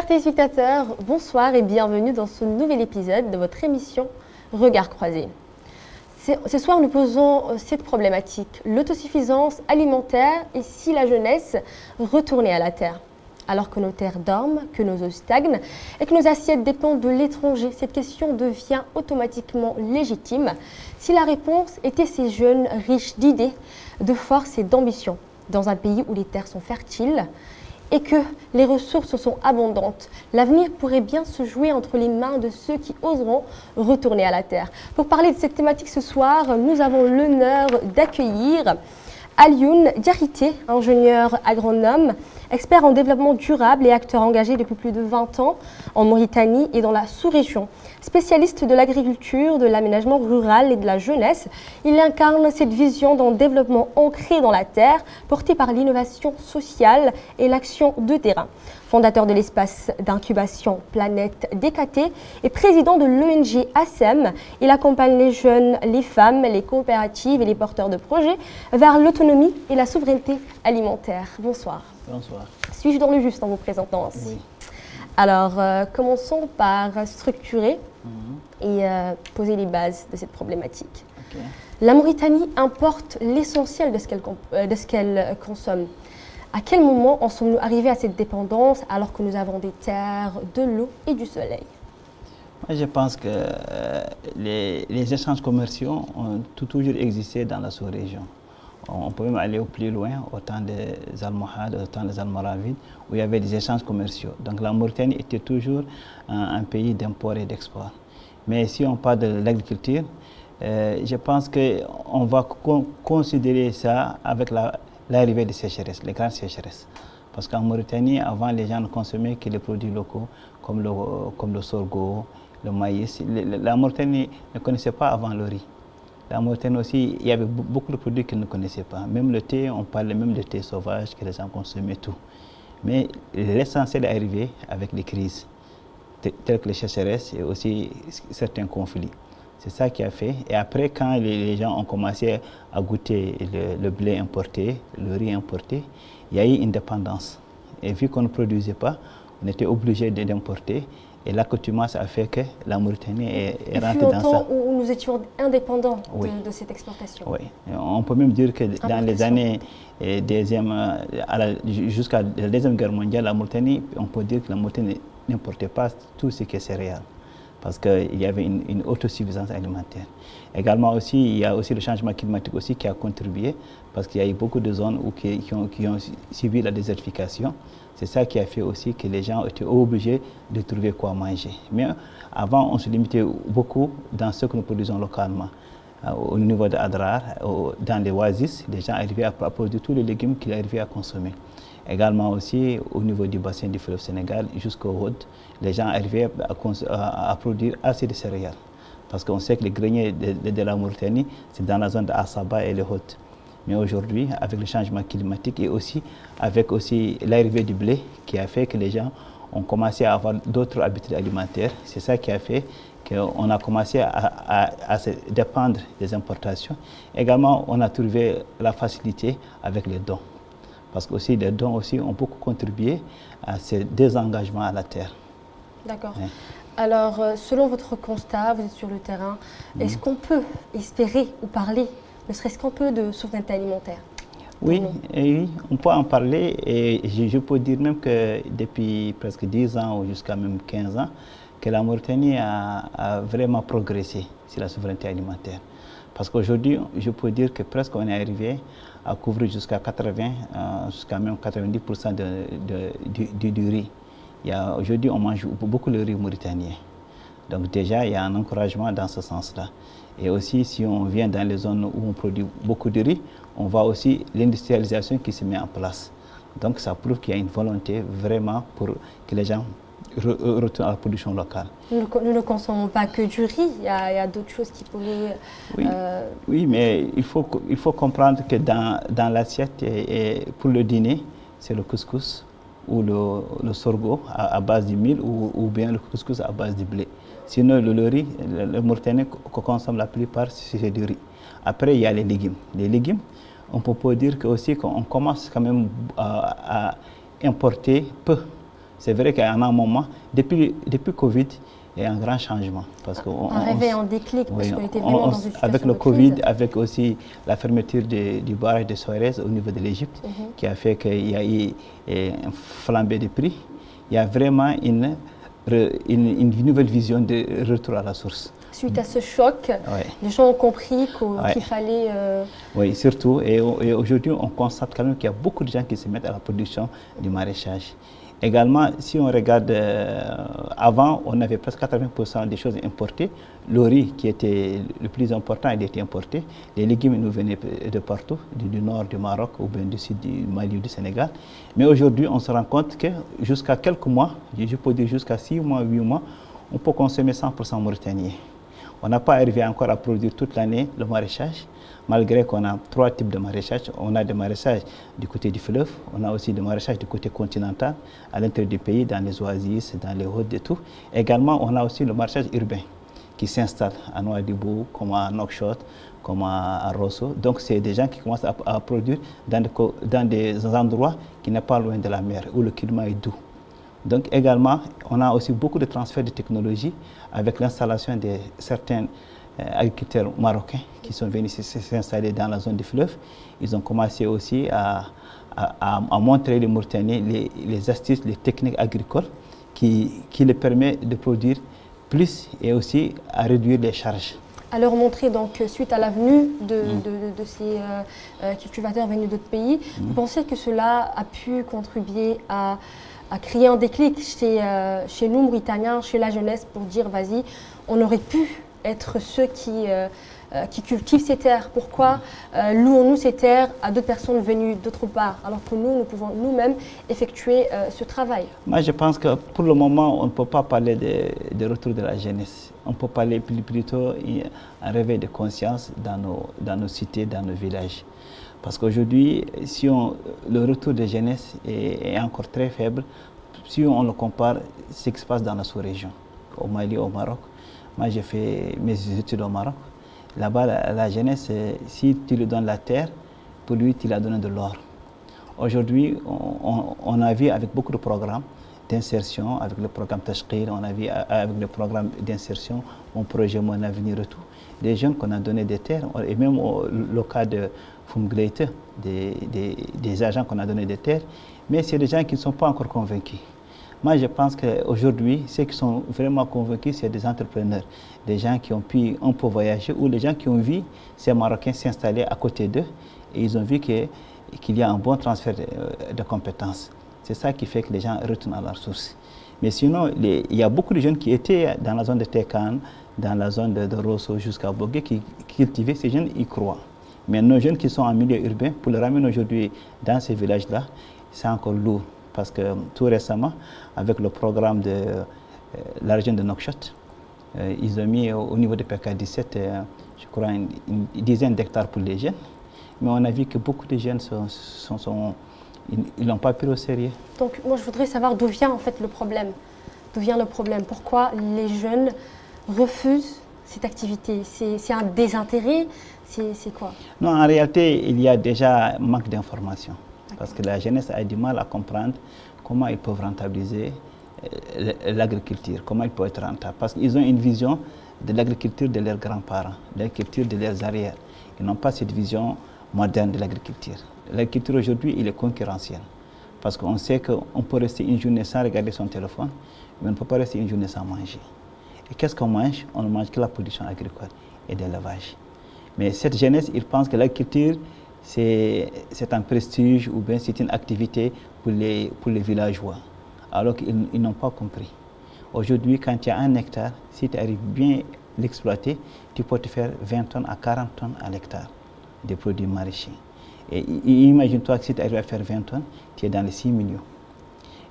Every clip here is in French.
Chers téléspectateurs, bonsoir et bienvenue dans ce nouvel épisode de votre émission Regard croisé. Ce soir, nous posons cette problématique, l'autosuffisance alimentaire et si la jeunesse retournait à la terre. Alors que nos terres dorment, que nos eaux stagnent et que nos assiettes dépendent de l'étranger, cette question devient automatiquement légitime si la réponse était ces jeunes riches d'idées, de force et d'ambition, dans un pays où les terres sont fertiles et que les ressources sont abondantes. L'avenir pourrait bien se jouer entre les mains de ceux qui oseront retourner à la terre. Pour parler de cette thématique ce soir, nous avons l'honneur d'accueillir Alioune Diarité, ingénieur agronome, expert en développement durable et acteur engagé depuis plus de 20 ans en Mauritanie et dans la sous-région. Spécialiste de l'agriculture, de l'aménagement rural et de la jeunesse, il incarne cette vision d'un développement ancré dans la terre, porté par l'innovation sociale et l'action de terrain. Fondateur de l'espace d'incubation Planète DKT et président de l'ONG ASEM, il accompagne les jeunes, les femmes, les coopératives et les porteurs de projets vers l'autonomie et la souveraineté alimentaire. Bonsoir. Bonsoir. Suis-je dans le juste en vous présentant ainsi? Oui. Alors, commençons par structurer et poser les bases de cette problématique. Okay. La Mauritanie importe l'essentiel de ce qu'elle consomme. À quel moment en sommes-nous arrivés à cette dépendance alors que nous avons des terres, de l'eau et du soleil? Moi, je pense que les échanges commerciaux ont toujours existé dans la sous-région. On peut même aller au plus loin, au temps des Almohades, au temps des Almoravides, où il y avait des échanges commerciaux. Donc la Mauritanie était toujours un pays d'import et d'export. Mais si on parle de l'agriculture, je pense qu'on va considérer ça avec l'arrivée des sécheresses, les grandes sécheresses. Parce qu'en Mauritanie, avant, les gens ne consommaient que les produits locaux, comme le sorgho, le maïs. La Mauritanie ne connaissait pas avant le riz. La Mauritanie aussi, il y avait beaucoup de produits qu'ils ne connaissaient pas. Même le thé, on parlait même de thé sauvage, que les gens consommaient tout. Mais l'essentiel est arrivé avec les crises, telles que les sécheresses et aussi certains conflits. C'est ça qui a fait. Et après, quand les gens ont commencé à goûter le blé importé, le riz importé, il y a eu une dépendance. Et vu qu'on ne produisait pas, on était obligé d'importer. Et l'accoutumance a fait que la Mauritanie est rentrée dans ça. Où nous étions indépendants oui. de cette exportation. Oui. On peut même dire que dans les années jusqu'à la Deuxième Guerre mondiale, la Mauritanie, on peut dire que la Mauritanie n'importait pas tout ce qui est céréales. Parce qu'il y avait une autosuffisance alimentaire. Également aussi, il y a aussi le changement climatique aussi qui a contribué, parce qu'il y a eu beaucoup de zones qui ont subi la désertification. C'est ça qui a fait aussi que les gens étaient obligés de trouver quoi manger. Mais avant, on se limitait beaucoup dans ce que nous produisons localement. Au niveau de Adrar, dans les oasis, les gens arrivaient à produire tous les légumes qu'ils arrivaient à consommer. Également aussi, au niveau du bassin du fleuve Sénégal, jusqu'au Rhôde, les gens arrivaient à produire assez de céréales. Parce qu'on sait que les greniers de la Mauritanie, c'est dans la zone de Assaba et le Rhôde. Mais aujourd'hui, avec le changement climatique et aussi avec l'arrivée du blé, qui a fait que les gens ont commencé à avoir d'autres habitudes alimentaires, c'est ça qui a fait qu'on a commencé à se dépendre des importations. Également, on a trouvé la facilité avec les dons. Parce que aussi, les dons aussi ont beaucoup contribué à ce désengagement à la terre. D'accord. Ouais. Alors, selon votre constat, vous êtes sur le terrain, est-ce qu'on peut espérer ou parler, ne serait-ce qu'un peu, de souveraineté alimentaire? Oui, oui, on peut en parler et je peux dire même que depuis presque 10 ans ou jusqu'à même 15 ans, que la Mauritanie a vraiment progressé sur la souveraineté alimentaire. Parce qu'aujourd'hui, je peux dire que presque on est arrivé à couvrir jusqu'à 80, jusqu'à même 90% du riz. Aujourd'hui, on mange beaucoup le riz mauritanien. Donc déjà, il y a un encouragement dans ce sens-là. Et aussi, si on vient dans les zones où on produit beaucoup de riz, on voit aussi l'industrialisation qui se met en place. Donc ça prouve qu'il y a une volonté vraiment pour que les gens retournent à la production locale. Nous ne consommons pas que du riz, il y a d'autres choses qui pourraient... Oui, oui, mais il faut comprendre que dans l'assiette, pour le dîner, c'est le couscous ou le sorgho à base de mil ou bien le couscous à base de blé. Sinon, le riz, le Mauritanien qu'on consomme la plupart, c'est du riz. Après, il y a les légumes. Les légumes, on peut dire que aussi qu'on commence quand même à importer peu C'est vrai qu'à un moment, depuis Covid, il y a un grand changement. Parce un réveil, un déclic, parce qu'on était vraiment dans une situation avec le de Covid, crise. avec aussi la fermeture du barrage de Suarez au niveau de l'Égypte, qui a fait qu'il y a eu un flambée de prix, il y a vraiment une nouvelle vision de retour à la source. Suite à ce choc, les gens ont compris qu'il fallait... Oui, surtout. Et aujourd'hui, on constate quand même qu'il y a beaucoup de gens qui se mettent à la production du maraîchage. Également, si on regarde, avant, on avait presque 80% des choses importées. Le riz, qui était le plus important, il était importé. Les légumes nous venaient de partout, du nord du Maroc ou bien du sud du Mali ou du Sénégal. Mais aujourd'hui, on se rend compte que jusqu'à quelques mois, je peux dire jusqu'à 6 mois, 8 mois, on peut consommer 100% mauritanien. On n'a pas arrivé encore à produire toute l'année le maraîchage, malgré qu'on a 3 types de maraîchage. On a des maraîchages du côté du fleuve, on a aussi des maraîchages du côté continental, à l'intérieur du pays, dans les oasis, dans les hautes et tout. Également, on a aussi le maraîchage urbain qui s'installe à Nouadhibou, comme à Nouakchott, comme à Rosso. Donc, c'est des gens qui commencent à produire dans des endroits qui n'est pas loin de la mer, où le climat est doux. Donc également, on a aussi beaucoup de transferts de technologie avec l'installation de certains agriculteurs marocains qui sont venus s'installer dans la zone du fleuve. Ils ont commencé aussi à montrer les Mauritaniens les astuces, les techniques agricoles qui les permettent de produire plus et aussi à réduire les charges. À leur montrer, donc, suite à la venue de ces cultivateurs venus d'autres pays, vous pensez que cela a pu contribuer à créer un déclic chez nous, Mauritaniens, chez la jeunesse, pour dire, vas-y, on aurait pu être ceux qui cultivent ces terres. Pourquoi louons-nous ces terres à d'autres personnes venues d'autre part, alors que nous pouvons nous-mêmes effectuer ce travail? Moi, je pense que pour le moment, on ne peut pas parler de retour de la jeunesse. On peut parler plutôt d'un réveil de conscience dans nos cités, dans nos villages. Parce qu'aujourd'hui, si le retour de jeunesse est encore très faible, si on le compare à ce qui se passe dans la sous-région, au Mali, au Maroc. Moi, j'ai fait mes études au Maroc. Là-bas, la jeunesse, si tu lui donnes la terre, pour lui, tu lui as donné de l'or. Aujourd'hui, on a vu avec beaucoup de programmes d'insertion, avec le programme Tashqir, on a vu avec le programme d'insertion, mon projet Mon Avenir et tout, des jeunes qu'on a donné des terres, et même le cas de Fumgleite, des agents qu'on a donné des terres, mais c'est des gens qui ne sont pas encore convaincus. Moi, je pense qu'aujourd'hui, ceux qui sont vraiment convaincus, c'est des entrepreneurs, des gens qui ont pu un peu voyager ou des gens qui ont vu ces Marocains s'installer à côté d'eux et ils ont vu qu'il y a un bon transfert de compétences. C'est ça qui fait que les gens retournent à leur source. Mais sinon, il y a beaucoup de jeunes qui étaient dans la zone de Tekan, dans la zone de Rosso jusqu'à Bogué, qui cultivaient. Ces jeunes y croient. Mais nos jeunes qui sont en milieu urbain, pour les ramener aujourd'hui dans ces villages-là, c'est encore lourd. Parce que tout récemment, avec le programme de la région de Nouakchott, ils ont mis au niveau de PK17, je crois, une dizaine d'hectares pour les jeunes. Mais on a vu que beaucoup de jeunes ils n'ont pas pris au sérieux. Donc moi je voudrais savoir d'où vient en fait le problème. D'où vient le problème? Pourquoi les jeunes refusent cette activité? C'est un désintérêt? C'est quoi? Non, en réalité, il y a déjà un manque d'information. Parce que la jeunesse a du mal à comprendre comment ils peuvent rentabiliser l'agriculture, comment ils peuvent être rentables. Parce qu'ils ont une vision de l'agriculture de leurs grands-parents, de l'agriculture de leurs arrières. Ils n'ont pas cette vision moderne de l'agriculture. L'agriculture aujourd'hui, il est concurrentiel. Parce qu'on sait qu'on peut rester une journée sans regarder son téléphone, mais on ne peut pas rester une journée sans manger. Et qu'est-ce qu'on mange? On ne mange que la production agricole et d'élevage. Mais cette jeunesse, ils pensent que l'agriculture, c'est un prestige ou bien c'est une activité pour les villageois. Alors qu'ils n'ont pas compris. Aujourd'hui, quand tu as 1 hectare, si tu arrives bien à l'exploiter, tu peux te faire 20 tonnes à 40 tonnes à l'hectare de produits maraîchers. Et imagine-toi que si tu arrives à faire 20 tonnes, tu es dans les 6 millions.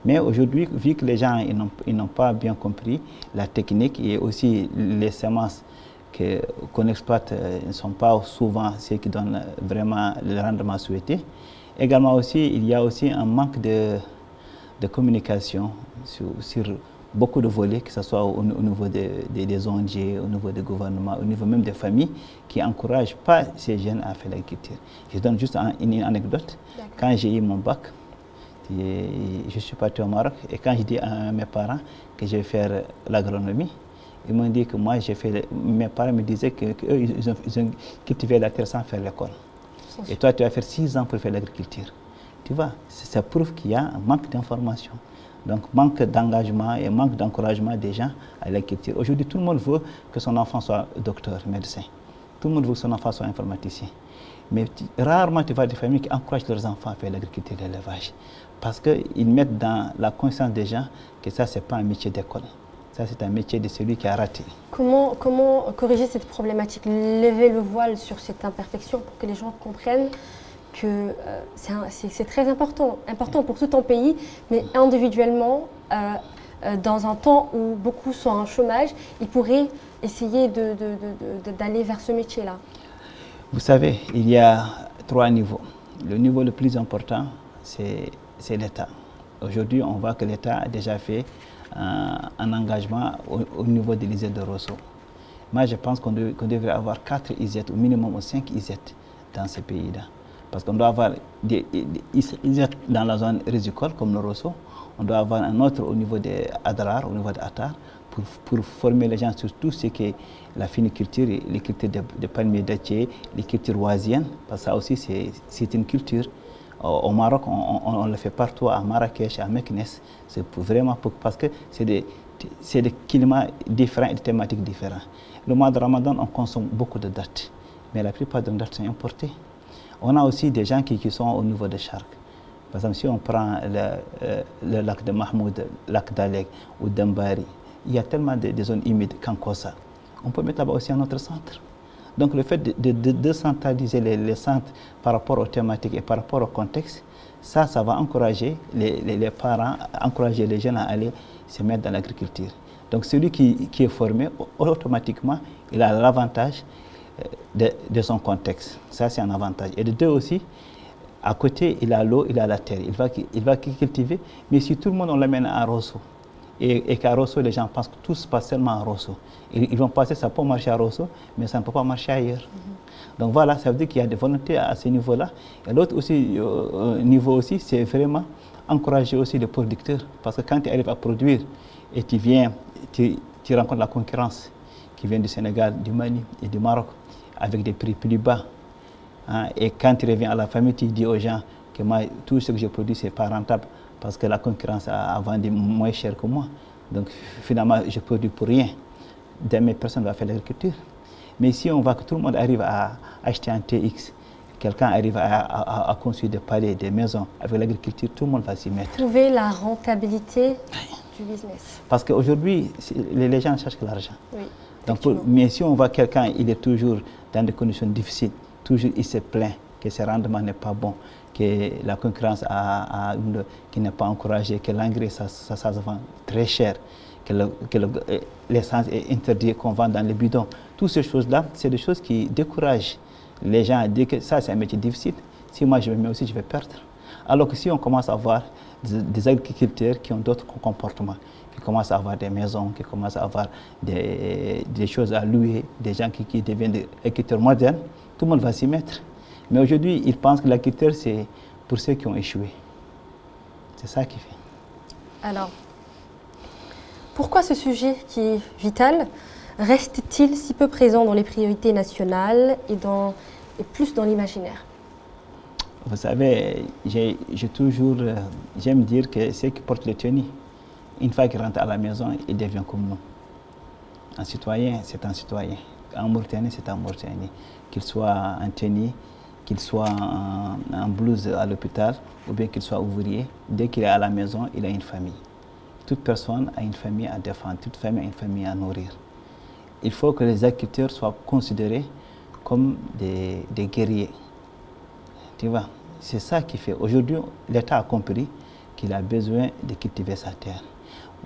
Mais aujourd'hui, vu que les gens n'ont pas bien compris la technique et aussi les semences qu'on exploite ne sont pas souvent ceux qui donnent vraiment le rendement souhaité. Également aussi, il y a aussi un manque de communication sur beaucoup de volets, que ce soit au niveau des ONG, au niveau des gouvernements, au niveau même des familles, qui n'encouragent pas ces jeunes à faire l'agriculture. Je donne juste une anecdote. Quand j'ai eu mon bac, Je suis parti au Maroc et quand je dis à mes parents que je vais faire l'agronomie, ils m'ont dit que moi, mes parents me disaient qu'eux, ils ont cultivé la terre sans faire l'école. Et toi, tu vas faire 6 ans pour faire l'agriculture. Tu vois, ça prouve qu'il y a un manque d'information. Donc, manque d'engagement et manque d'encouragement des gens à l'agriculture. Aujourd'hui, tout le monde veut que son enfant soit docteur, médecin. Tout le monde veut que son enfant soit informaticien. Mais rarement tu vois des familles qui encouragent leurs enfants à faire l'agriculture et l'élevage. Parce qu'ils mettent dans la conscience des gens que ça, ce n'est pas un métier d'école. Ça, c'est un métier de celui qui a raté. Comment corriger cette problématique, lever le voile sur cette imperfection pour que les gens comprennent que c'est très important pour tout un pays, mais individuellement, dans un temps où beaucoup sont en chômage, ils pourraient essayer d'aller vers ce métier-là. Vous savez, il y a 3 niveaux. Le niveau le plus important, c'est l'État. Aujourd'hui, on voit que l'État a déjà fait un engagement au niveau de l'ISET de Rosso. Moi, je pense qu'on devrait avoir 4 ISET, au minimum 5 ISET dans ces pays-là. Parce qu'on doit avoir des ISET dans la zone risicole, comme le Rosso. On doit avoir un autre au niveau de Adrar, au niveau de Attar, pour former les gens sur tout ce qui est la finiculture, les cultures de palmiers dattiers, les cultures oisiennes, parce que ça aussi c'est une culture. Au Maroc, on le fait partout, à Marrakech, à Meknes, c'est vraiment parce que c'est des climats différents et des thématiques différentes. Le mois de Ramadan, on consomme beaucoup de dattes, mais la plupart de nos dattes sont importées. On a aussi des gens qui sont au niveau de Chark. Par exemple, si on prend le lac de Mahmoud, le lac d'Aleg ou d'Ambari, il y a tellement de zones humides, Kankossa. On peut mettre là-bas aussi un autre centre. Donc le fait de décentraliser les centres par rapport aux thématiques et par rapport au contexte, ça va encourager les parents, encourager les jeunes à aller se mettre dans l'agriculture. Donc celui qui est formé, automatiquement, il a l'avantage de son contexte. Ça, c'est un avantage. Et de deux aussi, à côté, il a l'eau, il a la terre. Il va cultiver. Mais si tout le monde on l'amène à Rosso, et qu'à Rosso, les gens pensent que tout se passe seulement à Rosso. Ils vont penser que ça peut marcher à Rosso, mais ça ne peut pas marcher ailleurs. Donc voilà, ça veut dire qu'il y a des volontés à ce niveau-là. Et l'autre niveau aussi, c'est vraiment encourager aussi les producteurs. Parce que quand tu arrives à produire et tu rencontres la concurrence qui vient du Sénégal, du Mali et du Maroc, avec des prix plus bas. Hein, et quand tu reviens à la famille, tu dis aux gens que moi, tout ce que je produis, ce n'est pas rentable parce que la concurrence a vendu moins cher que moi. Donc finalement, je produis pour rien. Demain, personne ne va faire l'agriculture. Mais si on voit que tout le monde arrive à acheter un TX, quelqu'un arrive à construire des palais, des maisons, avec l'agriculture, tout le monde va s'y mettre. Trouver la rentabilité du business. Parce qu'aujourd'hui, les gens cherchent l'argent. Oui, donc, mais si on voit quelqu'un, il est toujours dans des conditions difficiles, toujours il se plaint que ses rendements n'est pas bon, que la concurrence qui n'est pas encouragée, que l'engrais ça se vend très cher, que l'essence est interdite, qu'on vend dans les bidons. Toutes ces choses-là, c'est des choses qui découragent les gens à dire que ça, c'est un métier difficile. Si moi je me mets aussi, je vais perdre. Alors que si on commence à avoir des agriculteurs qui ont d'autres comportements, qui commencent à avoir des maisons, qui commencent à avoir des choses à louer, des gens qui deviennent des agriculteurs modernes, tout le monde va s'y mettre. Mais aujourd'hui, ils pensent que l'agriculteur, c'est pour ceux qui ont échoué. C'est ça qui fait. Alors, pourquoi ce sujet qui est vital reste-t-il si peu présent dans les priorités nationales et plus dans l'imaginaire? Vous savez, j'aime dire que ceux qui portent les tenues, une fois qu'ils rentrent à la maison, ils deviennent comme nous. Un citoyen, c'est un citoyen. Un Mauritanie, c'est un Mauritanien. Qu'il soit un tenue, qu'il soit en blouse à l'hôpital, ou bien qu'il soit ouvrier, dès qu'il est à la maison, il a une famille. Toute personne a une famille à défendre, toute famille a une famille à nourrir. Il faut que les agriculteurs soient considérés comme des guerriers. Tu vois, c'est ça qui fait. Aujourd'hui, l'État a compris qu'il a besoin de cultiver sa terre.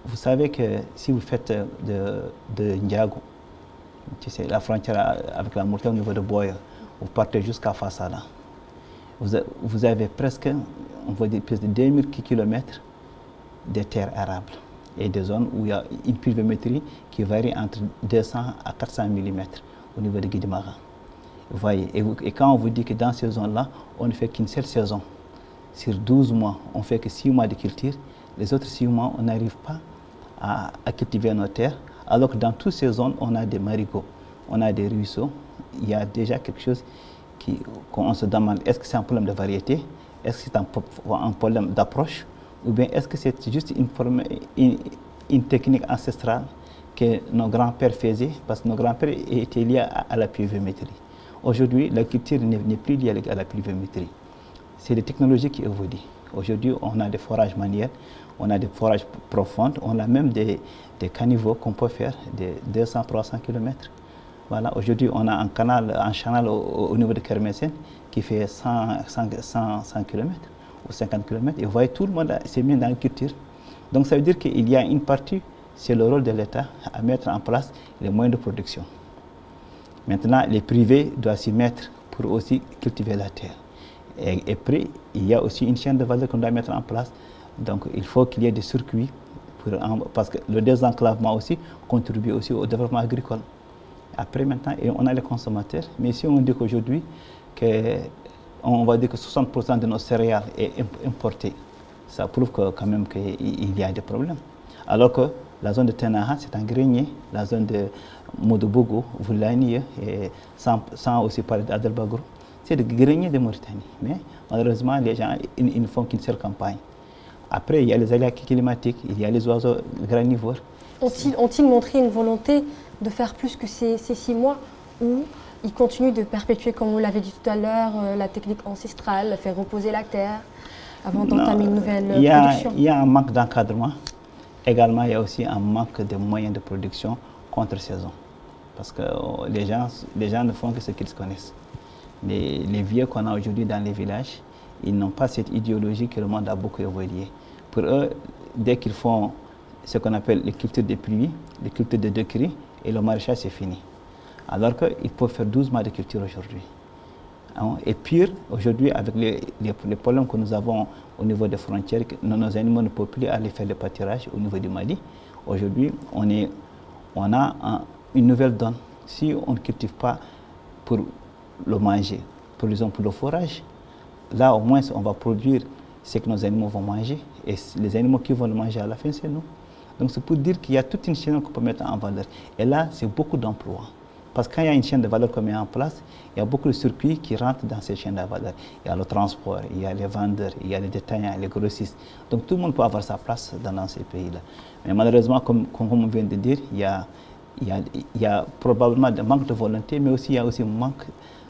Vous savez que si vous faites de Ndiago, tu sais, la frontière avec la Mauritanie au niveau de Boya, vous partez jusqu'à Fassala. Vous avez presque, on va dire, plus de 2000 km de terres arables et des zones où il y a une pluviométrie qui varie entre 200 à 400 mm au niveau de Guidimara. Vous voyez, et quand on vous dit que dans ces zones-là, on ne fait qu'une seule saison, sur 12 mois, on ne fait que 6 mois de culture. Les autres 6 mois, on n'arrive pas à cultiver nos terres. Alors que dans toutes ces zones, on a des marigots, on a des ruisseaux. Il y a déjà quelque chose qu'on se demande, est-ce que c'est un problème de variété? Est-ce que c'est un problème d'approche? Ou bien est-ce que c'est juste une technique ancestrale que nos grands-pères faisaient? Parce que nos grands-pères étaient liés à la pluviométrie. Aujourd'hui, la culture n'est plus liée à la pluviométrie. C'est les technologies qui évoluent. Aujourd'hui, on a des forages manuels, on a des forages profonds, on a même des caniveaux qu'on peut faire de 200-300 km. Voilà, aujourd'hui, on a un canal au niveau de Kermessène qui fait 100 km ou 50 km. Et vous voyez, tout le monde s'est mis dans la culture. Donc ça veut dire qu'il y a une partie, c'est le rôle de l'État à mettre en place les moyens de production. Maintenant, les privés doivent s'y mettre pour aussi cultiver la terre. Et après, il y a aussi une chaîne de valeur qu'on doit mettre en place. Donc il faut qu'il y ait des circuits, parce que le désenclavement aussi contribue aussi au développement agricole. Après, maintenant, on a les consommateurs. Mais si on dit qu'aujourd'hui, on va dire que 60% de nos céréales est importé, ça prouve quand même qu'il y a des problèmes. Alors que la zone de Tenaha, c'est un grenier, la zone de Modobogo, Voulani, et sans aussi parler d'Adelbagro, c'est le grenier de Mauritanie. Mais malheureusement, les gens ils ne font qu'une seule campagne. Après, il y a les aléas climatiques, il y a les oiseaux granivores. Ont-ils montré une volonté de faire plus que ces 6 mois, ou ils continuent de perpétuer, comme vous l'avez dit tout à l'heure, la technique ancestrale, faire reposer la terre avant d'entamer une nouvelle production? Il y a un manque d'encadrement. Également, il y a aussi un manque de moyens de production contre-saison. Parce que les gens ne font que ce qu'ils connaissent. Les vieux qu'on a aujourd'hui dans les villages, ils n'ont pas cette idéologie que le monde a beaucoup évolué. Pour eux, dès qu'ils font ce qu'on appelle les cultures de pluie, les cultures de deux cris, et le maraîchage, c'est fini. Alors qu'ils peuvent faire 12 mois de culture aujourd'hui. Et pire, aujourd'hui, avec les problèmes que nous avons au niveau des frontières, nos animaux ne peuvent plus aller faire le pâturage au niveau du Mali. Aujourd'hui, on a une nouvelle donne. Si on ne cultive pas pour le manger, pour le forage, là au moins on va produire ce que nos animaux vont manger. Et les animaux qui vont le manger à la fin, c'est nous. Donc c'est pour dire qu'il y a toute une chaîne qu'on peut mettre en valeur. Et là, c'est beaucoup d'emplois. Parce que quand il y a une chaîne de valeur qu'on met en place, il y a beaucoup de circuits qui rentrent dans cette chaîne de valeur. Il y a le transport, il y a les vendeurs, il y a les détaillants, les grossistes. Donc tout le monde peut avoir sa place dans ces pays-là. Mais malheureusement, comme on vient de dire, il y a probablement un manque de volonté, mais aussi il y a aussi un manque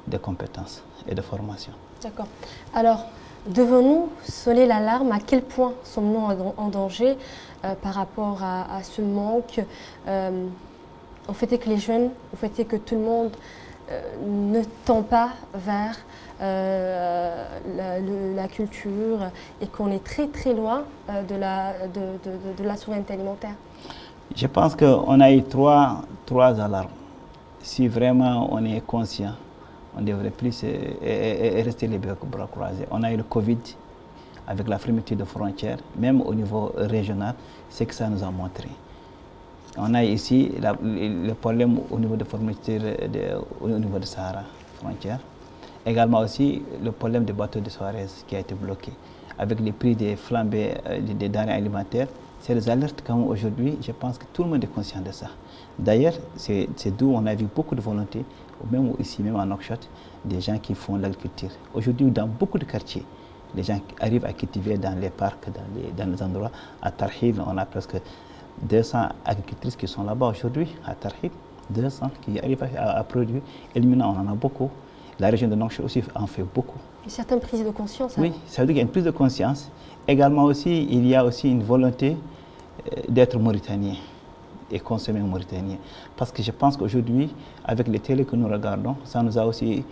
de compétences et de formation. D'accord. Alors, devons-nous sonner l'alarme? À quel point sommes-nous en danger par rapport à ce manque? Au fait est que les jeunes, au fait est que tout le monde ne tend pas vers la culture, et qu'on est très très loin de la souveraineté alimentaire. Je pense qu'on a eu trois alarmes. Si vraiment on est conscient, on devrait plus rester les bras croisés. On a eu le Covid avec la fermeture de frontières, même au niveau régional, c'est que ça nous a montré. On a ici le problème au niveau de fermeture au niveau de Sahara frontière. Également aussi le problème des bateaux de Suarez qui a été bloqué. Avec les prix des flambées des denrées alimentaires, c'est des alertes comme aujourd'hui, je pense que tout le monde est conscient de ça. D'ailleurs, c'est d'où on a vu beaucoup de volonté, même ici, même en Nouakchott, des gens qui font l'agriculture. Aujourd'hui, dans beaucoup de quartiers, les gens arrivent à cultiver dans les parcs, dans les endroits. À Tarhil, on a presque 200 agricultrices qui sont là-bas aujourd'hui, à Tarhil, 200 qui arrivent à produire. Elmina, on en a beaucoup. La région de Nouakchott aussi en fait beaucoup. Et certaines prises de conscience. Oui, ça veut dire qu'il y a une prise de conscience. Également aussi, il y a aussi une volonté d'être mauritanien et consommer mauritanien. Parce que je pense qu'aujourd'hui, avec les télés que nous regardons, ça nous a aussi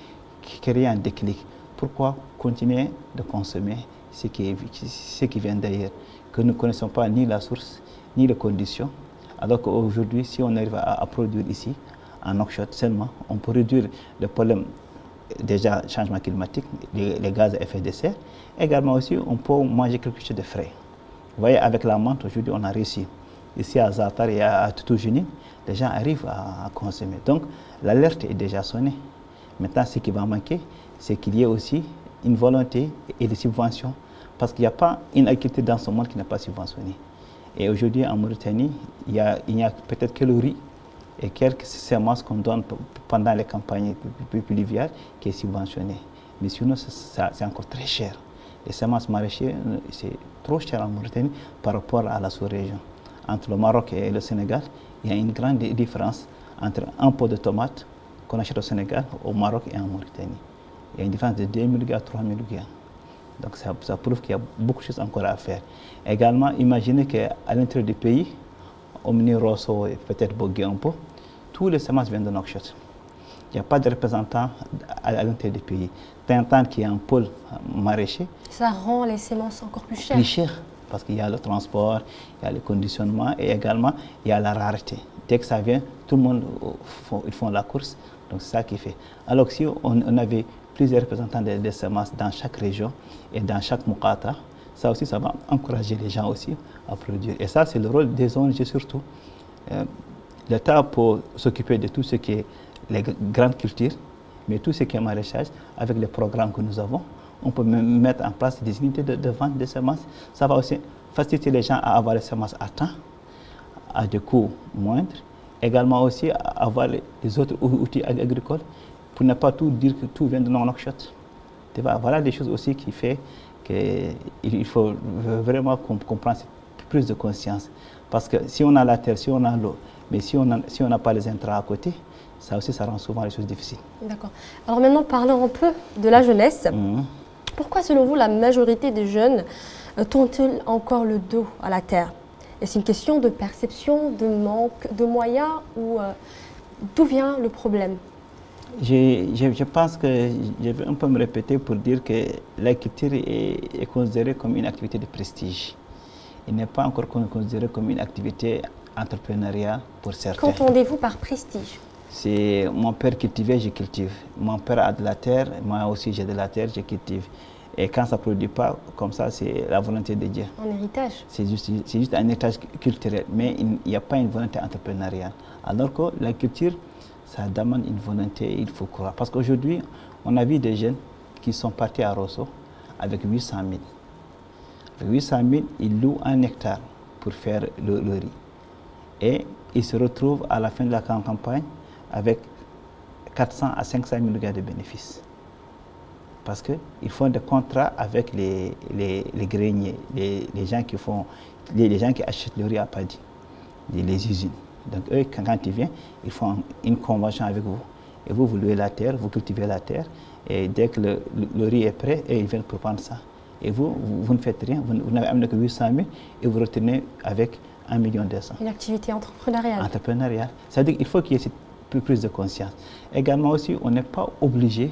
créé un déclic. Pourquoi continuer de consommer ce qui vient d'ailleurs, que nous ne connaissons pas ni la source, ni les conditions, alors qu'aujourd'hui, si on arrive à produire ici, en Nouakchott seulement, on peut réduire le problème déjà changement climatique, les gaz à effet de serre. Également aussi, on peut manger quelque chose de frais. Vous voyez, avec la menthe, aujourd'hui, on a réussi. Ici à Zatar et à Toutoujouni, les gens arrivent à consommer. Donc, l'alerte est déjà sonnée. Maintenant, ce qui va manquer, c'est qu'il y ait aussi une volonté et des subventions Parce qu'il n'y a pas une agriculture dans ce monde qui n'est pas subventionnée. Et aujourd'hui, en Mauritanie, il n'y a peut-être que le riz et quelques semences qu'on donne pendant les campagnes pluviales qui est subventionné. Mais sinon, c'est encore très cher. Les semences maraîchères, c'est trop cher en Mauritanie par rapport à la sous-région. Entre le Maroc et le Sénégal, il y a une grande différence entre un pot de tomates qu'on achète au Sénégal, au Maroc et en Mauritanie. Il y a une différence de 2 000 gars, 3 000 gars. Donc ça prouve qu'il y a beaucoup de choses encore à faire. Également, imaginez qu'à l'intérieur du pays, Omni Rosso et peut-être Bogué un peu, tous les semences viennent de Nouakchott. Il n'y a pas de représentants à l'intérieur du pays. Tintin qui est un pôle maraîcher. Ça rend les semences encore plus chères. Plus cher, parce qu'il y a le transport, il y a le conditionnement et également il y a la rareté. Dès que ça vient, tout le monde ils font la course. Donc c'est ça qui fait. Alors que si on avait plusieurs représentants des semences dans chaque région et dans chaque mukata, ça aussi, ça va encourager les gens aussi à produire. Et ça, c'est le rôle des ONG surtout. L'État pour s'occuper de tout ce qui est les grandes cultures, mais tout ce qui est maraîchage, avec les programmes que nous avons, on peut même mettre en place des unités de vente de semences. Ça va aussi faciliter les gens à avoir les semences à temps, à des coûts moindres. Également aussi à avoir les autres outils agricoles, pour ne pas tout dire que tout vient de Nouakchott. Voilà des choses aussi qui font qu'il faut vraiment qu'on prenne plus de conscience. Parce que si on a la terre, si on a l'eau, mais si on n'a pas les intrants à côté, ça aussi, ça rend souvent les choses difficiles. D'accord. Alors maintenant, parlons un peu de la jeunesse. Pourquoi, selon vous, la majorité des jeunes tournent-ils encore le dos à la terre? Est-ce une question de perception, de manque de moyens ou d'où vient le problème? Je pense que je vais un peu me répéter pour dire que l'agriculture est considérée comme une activité de prestige. Il n'est pas encore considéré comme une activité entrepreneuriale pour certains. Qu'entendez-vous par prestige? C'est mon père cultivait, je cultive. Mon père a de la terre, moi aussi j'ai de la terre, je cultive. Et quand ça ne produit pas, comme ça, c'est la volonté de Dieu. Un héritage. C'est juste un héritage culturel, mais il n'y a pas une volonté entrepreneuriale. Alors que la culture, ça demande une volonté, il faut croire. Parce qu'aujourd'hui, on a vu des jeunes qui sont partis à Rosso avec 800 000. Avec 800 000, ils louent un hectare pour faire le riz. Et ils se retrouvent à la fin de la campagne avec 400 à 500 000 gars de bénéfices. Parce qu'ils font des contrats avec les greniers, les gens qui achètent le riz à Padi, les usines. Donc eux, quand ils viennent, ils font une convention avec vous. Et vous louez la terre, vous cultivez la terre. Et dès que le riz est prêt, ils viennent pour prendre ça. Et vous ne faites rien, vous n'avez amené que 800 000 et vous retournez avec 1 200 000. Une activité entrepreneuriale. Entrepreneuriale. C'est-à-dire qu'il faut qu'il y ait cette prise de conscience. Également aussi, on n'est pas obligé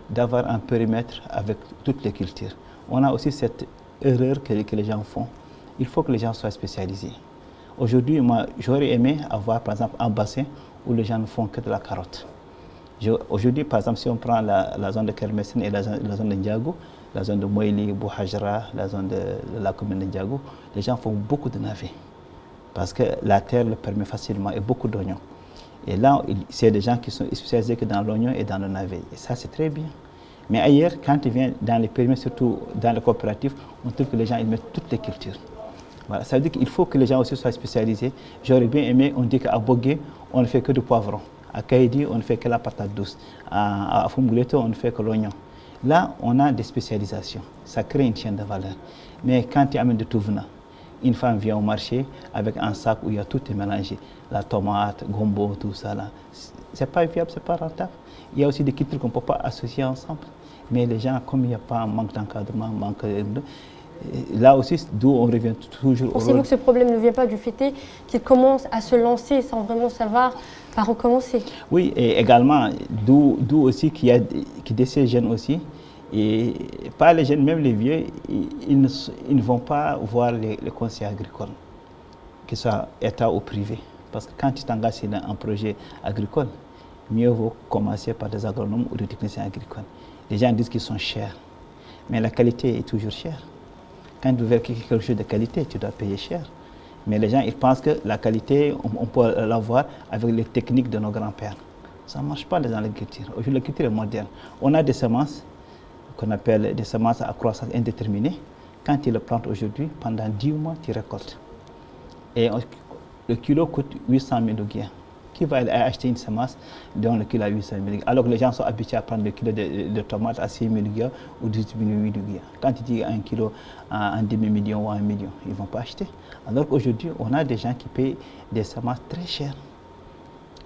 d'avoir un périmètre avec toutes les cultures. On a aussi cette erreur que les gens font. Il faut que les gens soient spécialisés. Aujourd'hui, moi, j'aurais aimé avoir, par exemple, un bassin où les gens ne font que de la carotte. Aujourd'hui, par exemple, si on prend la zone de Kermessene et la zone de Ndiago, la zone de Moïli, Bouhajra, la zone de la commune de Ndiago, les gens font beaucoup de navets. Parce que la terre le permet facilement et beaucoup d'oignons. Et là, c'est des gens qui sont spécialisés que dans l'oignon et dans le navet. Et ça, c'est très bien. Mais ailleurs, quand ils viennent dans les périmètres, surtout dans les coopératives, on trouve que les gens ils mettent toutes les cultures. Voilà. Ça veut dire qu'il faut que les gens aussi soient spécialisés. J'aurais bien aimé, on dit qu'à Bogué, on ne fait que du poivron. À Kaïdi, on ne fait que la patate douce. À Fumbuleto, on ne fait que l'oignon. Là, on a des spécialisations. Ça crée une chaîne de valeur. Mais quand tu amènes de tout venant, une femme vient au marché avec un sac où il y a tout est mélangé. La tomate, gombo, tout ça là. C'est pas viable, c'est pas rentable. Il y a aussi des cultures qu'on ne peut pas associer ensemble. Mais les gens, comme il n'y a pas un manque d'encadrement, là aussi, d'où on revient toujours. Pensez-vous que ce problème ne vient pas du fait qu'ils commencent à se lancer sans vraiment savoir par recommencer? Oui, et également, d'où aussi qu'il y a des jeunes aussi. Et pas les jeunes, même les vieux, ils ne vont pas voir les conseils agricoles, que ce soit État ou privé. Parce que quand tu t'engages dans un projet agricole, mieux vaut commencer par des agronomes ou des techniciens agricoles. Les gens disent qu'ils sont chers, mais la qualité est toujours chère. Quand tu veux quelque chose de qualité, tu dois payer cher. Mais les gens, ils pensent que la qualité, on peut l'avoir avec les techniques de nos grands-pères. Ça ne marche pas dans l'agriculture. Aujourd'hui, l'agriculture est moderne. On a des semences qu'on appelle des semences à croissance indéterminée. Quand tu le plantes aujourd'hui, pendant 10 mois, tu récoltes. Et le kilo coûte 800 000 ouguiya. Qui va aller acheter une semence dont le kilo à 800 000 ouguiya? Alors que les gens sont habitués à prendre le kilo de tomates à 6 000 ouguiya ou 18 000 ouguiya. Quand tu dis un kilo à un demi-million ou 1 million, ils ne vont pas acheter. Alors qu'aujourd'hui, on a des gens qui payent des semences très chères.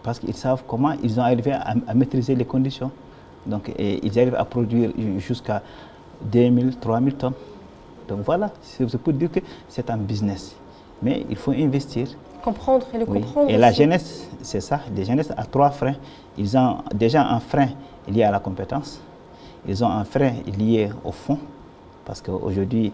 Parce qu'ils savent comment ils ont arrivé à maîtriser les conditions. Donc, ils arrivent à produire jusqu'à 2 000, 3 000 tonnes. Donc voilà, c'est pour dire que c'est un business. Mais il faut investir. Comprendre et le comprendre. Et la jeunesse, c'est ça. La jeunesse a 3 freins. Ils ont déjà un frein lié à la compétence. Ils ont un frein lié au fonds. Parce qu'aujourd'hui,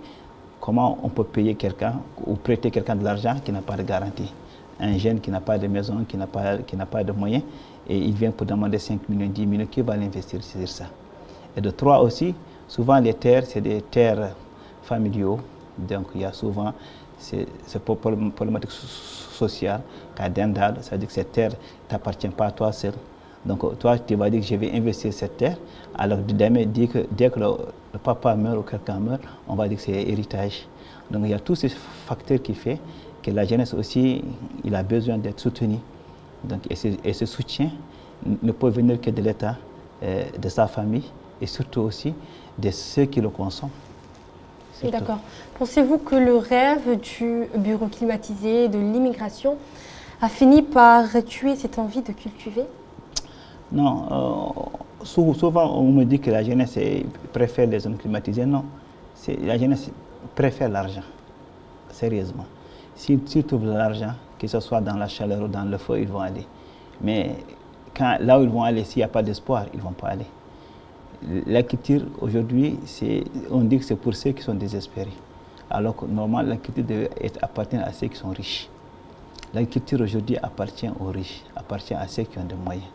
comment on peut payer quelqu'un ou prêter quelqu'un de l'argent qui n'a pas de garantie? Un jeune qui n'a pas de maison, qui n'a pas de moyens, et il vient pour demander 5 millions, 10 millions, qui va l'investir sur ça? Et de 3 aussi, souvent les terres, c'est des terres familiaux. Donc il y a souvent cette problématique sociale qu'à Dendal, c'est-à-dire que cette terre ne t'appartient pas à toi seul. Donc toi, tu vas dire que je vais investir cette terre, alors demain, dès que le papa meurt ou quelqu'un meurt, on va dire que c'est héritage. Donc il y a tous ces facteurs qui font que la jeunesse aussi, il a besoin d'être soutenu. Donc, et ce soutien ne peut venir que de l'État, de sa famille et surtout aussi de ceux qui le consomment. D'accord. Pensez-vous que le rêve du bureau climatisé, de l'immigration, a fini par tuer cette envie de cultiver? Non. Souvent, on me dit que la jeunesse préfère les zones climatisées. Non. La jeunesse préfère l'argent. Sérieusement. S'ils trouvent de l'argent, que ce soit dans la chaleur ou dans le feu, ils vont aller. Mais là où ils vont aller, s'il n'y a pas d'espoir, ils ne vont pas aller. L'agriculture, aujourd'hui, on dit que c'est pour ceux qui sont désespérés. Alors que normalement, l'agriculture devait appartenir à ceux qui sont riches. L'agriculture aujourd'hui appartient aux riches, appartient à ceux qui ont des moyens.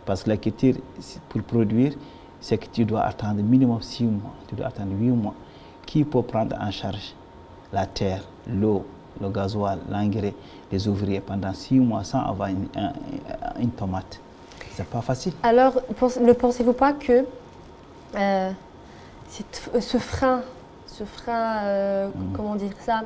Parce que l'agriculture, pour produire, c'est que tu dois attendre minimum 6 mois, tu dois attendre 8 mois. Qui peut prendre en charge la terre, l'eau, le gasoil, l'engrais, les ouvriers pendant 6 mois sans avoir une tomate? C'est pas facile. Alors, ne pensez-vous pas que ce frein, comment dire ça,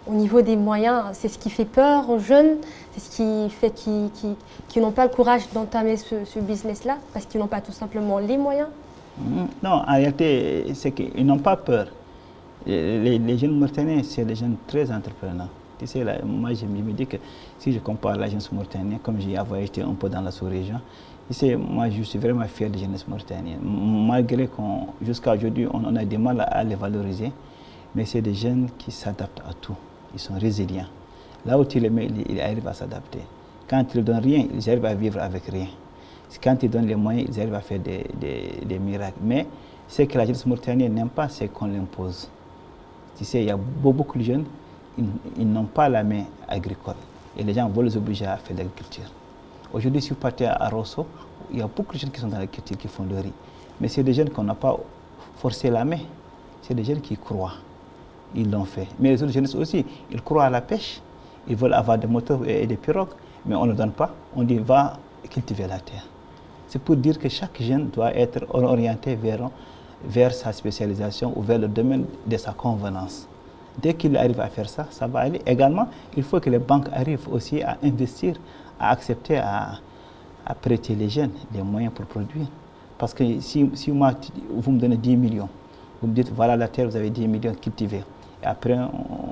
au niveau des moyens, c'est ce qui fait peur aux jeunes, c'est ce qui fait qu'ils n'ont pas le courage d'entamer ce business-là, parce qu'ils n'ont pas tout simplement les moyens? Non, en réalité, c'est qu'ils n'ont pas peur. Les jeunes Mauritaniens, c'est des jeunes très entrepreneurs. Tu sais, là, moi, je me dis que si je compare la jeunesse mauritanienne, comme j'ai été un peu dans la sous-région, moi, je suis vraiment fier des jeunesses mauritaniennes. Malgré qu'on, jusqu'à aujourd'hui, on a du mal à les valoriser, mais c'est des jeunes qui s'adaptent à tout. Ils sont résilients. Là où tu les mets, ils arrivent à s'adapter. Quand tu ne leur donnes rien, ils arrivent à vivre avec rien. Quand tu donnes les moyens, ils arrivent à faire des miracles. Mais ce que la jeunesse mauritanienne n'aime pas, c'est qu'on l'impose. Tu sais, il y a beaucoup de jeunes, ils n'ont pas la main agricole. Et les gens vont les obliger à faire de l'agriculture. Aujourd'hui, si vous partez à Rosso, il y a beaucoup de jeunes qui sont dans l'agriculture, qui font le riz. Mais c'est des jeunes qu'on n'a pas forcé la main. C'est des jeunes qui croient. Ils l'ont fait. Mais les autres jeunes aussi, ils croient à la pêche. Ils veulent avoir des moteurs et des pirogues. Mais on ne donne pas. On dit, va cultiver la terre. C'est pour dire que chaque jeune doit être orienté vers sa spécialisation ou vers le domaine de sa convenance. Dès qu'il arrive à faire ça, ça va aller. Également, il faut que les banques arrivent aussi à investir, à accepter, à prêter les jeunes les moyens pour produire. Parce que si moi, vous me donnez 10 millions, vous me dites, voilà la terre, vous avez 10 millions cultivés. Et après,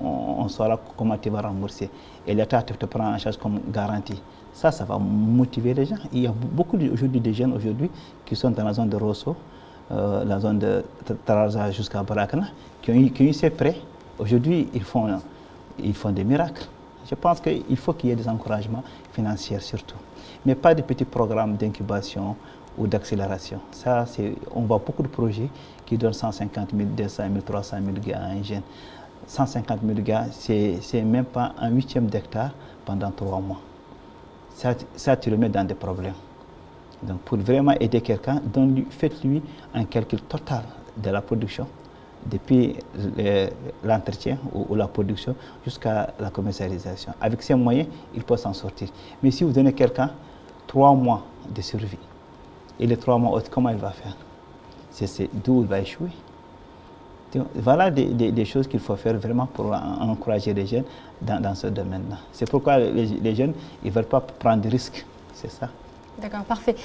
on saura comment tu vas rembourser. Et l'État te prend en charge comme garantie. Ça va motiver les gens. Il y a beaucoup aujourd'hui de jeunes aujourd'hui qui sont dans la zone de Rosso, la zone de Taraza jusqu'à Barakana, qui ont eu ces prêts. Aujourd'hui, ils font des miracles. Je pense qu'il faut qu'il y ait des encouragements financiers surtout. Mais pas de petits programmes d'incubation ou d'accélération. Ça, on voit beaucoup de projets qui donnent 150 000, 200 000, 300 000 gars à un jeune. 150 000 gars, c'est même pas un 1/8 d'hectare pendant 3 mois. Ça, tu le mets dans des problèmes. Donc, pour vraiment aider quelqu'un, faites-lui un calcul total de la production, depuis l'entretien ou la production jusqu'à la commercialisation. Avec ces moyens, il peut s'en sortir. Mais si vous donnez quelqu'un 3 mois de survie, et les 3 mois autres, comment il va faire? C'est d'où il va échouer. Voilà des choses qu'il faut faire vraiment pour encourager les jeunes dans ce domaine-là. C'est pourquoi les jeunes, ils ne veulent pas prendre de risques. C'est ça. D'accord, parfait.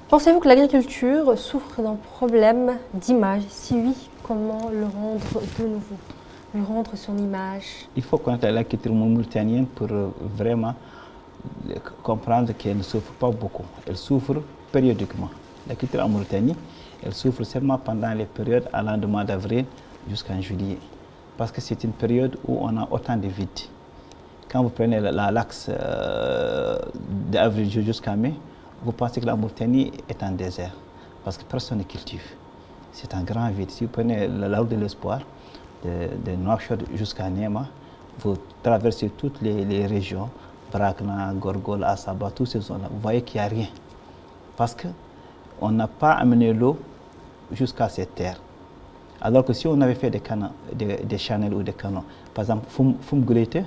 Pensez-vous que l'agriculture souffre d'un problème d'image? Si oui, comment le rendre de nouveau? Lui rendre son image? Il faut connaître l'agriculture mauritanienne pour vraiment comprendre qu'elle ne souffre pas beaucoup. Elle souffre périodiquement. L'agriculture en Mauritanie, elle souffre seulement pendant les périodes allant du mois d'avril jusqu'en juillet. Parce que c'est une période où on a autant de vide. Quand vous prenez l'axe d'avril jusqu'à mai, vous pensez que la Mauritanie est un désert. Parce que personne ne cultive. C'est un grand vide. Si vous prenez la route de l'espoir, de Nouakchott jusqu'à Néma, vous traversez toutes les régions, Brakna, Gorgol, Asaba, toutes ces zones-là. Vous voyez qu'il n'y a rien. Parce qu'on n'a pas amené l'eau jusqu'à cette terre. Alors que si on avait fait des canaux, des channels ou des canaux, par exemple, Fumgulete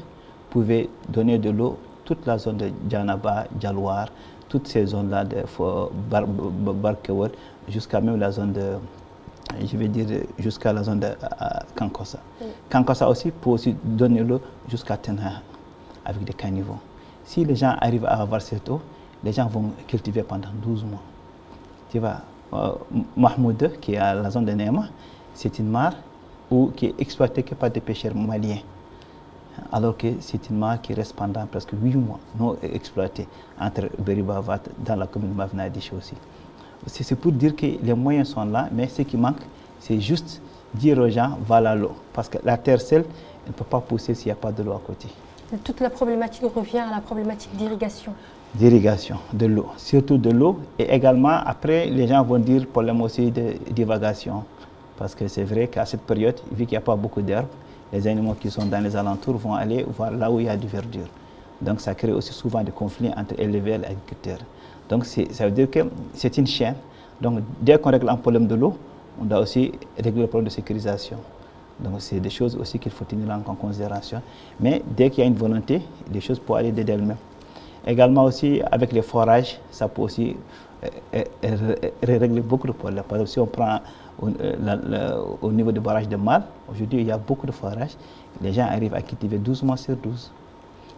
pouvait donner de l'eau toute la zone de Djanaba, Djalouar, toutes ces zones-là de Barkewal, jusqu'à même la zone de, je vais dire, jusqu'à la zone de Kankossa. Oui. Kankossa aussi peut aussi donner l'eau jusqu'à Tenha avec des caniveaux. Si les gens arrivent à avoir cette eau, les gens vont cultiver pendant 12 mois. Tu vois, Mahmoud, qui est à la zone de Néma, c'est une mare qui est exploitée que par des pêcheurs maliens. Alors que c'est une mare qui reste pendant presque 8 mois non exploitée entre Beribavat dans la commune de Mavnadiche aussi. C'est pour dire que les moyens sont là, mais ce qui manque, c'est juste dire aux gens, voilà l'eau. Parce que la terre seule, elle ne peut pas pousser s'il n'y a pas de l'eau à côté. Toute la problématique revient à la problématique d'irrigation. D'irrigation, de l'eau, surtout de l'eau. Et également, après, les gens vont dire problème aussi de divagation. Parce que c'est vrai qu'à cette période, vu qu'il n'y a pas beaucoup d'herbes, les animaux qui sont dans les alentours vont aller voir là où il y a du verdure. Donc ça crée aussi souvent des conflits entre éleveurs et agriculteurs. Donc ça veut dire que c'est une chaîne. Donc dès qu'on règle un problème de l'eau, on doit aussi régler le problème de sécurisation. Donc c'est des choses aussi qu'il faut tenir en considération. Mais dès qu'il y a une volonté, les choses peuvent aller d'elles-mêmes. Également aussi avec les forages, ça peut aussi régler beaucoup de problèmes. Par exemple, si on prend au niveau du barrage de Mal, aujourd'hui il y a beaucoup de forages. Les gens arrivent à cultiver 12 mois sur 12.